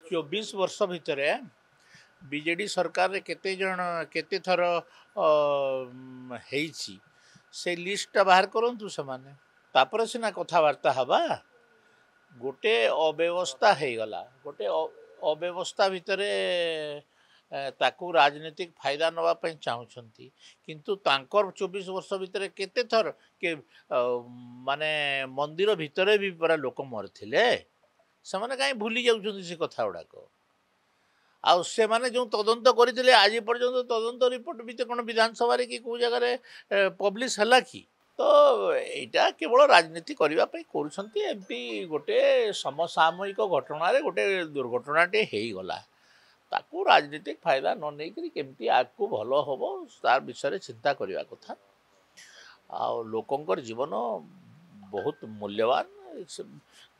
24 वर्ष भितर बीजेडी सरकार रे केते जन केते थर हेइछि से लिस्ट बाहर करंतु समाने तापर सिना कथावार्ता हवा गोटे अव्यवस्था हो गला गोटे अव्यवस्था भितर ताकू राजनीतिक फायदा नवा पई चाहुछंती किंतु तांकर 24 वर्ष भितर केते थर के माने मंदिर भितर भी पूरा लोक मरथिले से कहीं भूली जाऊँ से कथा गुड़ाक आउ से माने जो तदंत करते आज पर्यंत तदंत रिपोर्ट भी कौन विधानसभा कि कौ जगह पब्लिश है कि तो यहाँ केवल राजनीति करने करमपी गोटे समसामयिक घटन गोटे दुर्घटनाटे होगला ताकू राजनीतिक फायदा न नहीं केमती आगू भल हम तार विषय चिंता करने कथा आ लोकंकर जीवन बहुत मूल्यवान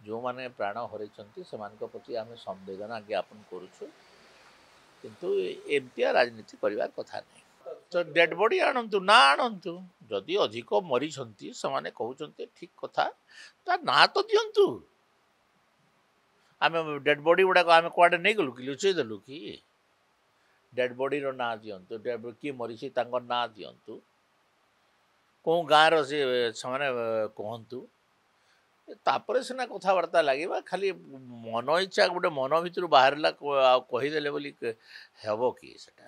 जो माने प्राण हरैछंती सेमानक प्रति आम संवेदना ज्ञापन करुछु किंतु एमतिया राजनीति करिवार कथा नहीं तो डेड बॉडी आणंतु ना आणंतु जदि अधिक मरी छंती सेमाने कहउछंती ठीक कथा ता ना तो दियंतु आमे डेड बॉडी गुडा को आमे कोआडे नै गलु कि लुचै देलु कि डेड बॉडी रो ना दियंतु डेड बॉडी की मरी छी तांगर ना दियंतु को गाँ रो से सेमाने कहंतु तापर सिना कथबार्ता लगे खाली मन इच्छा गोटे मन भितर बाहर कहीदेले बोली हेब कि सेटा।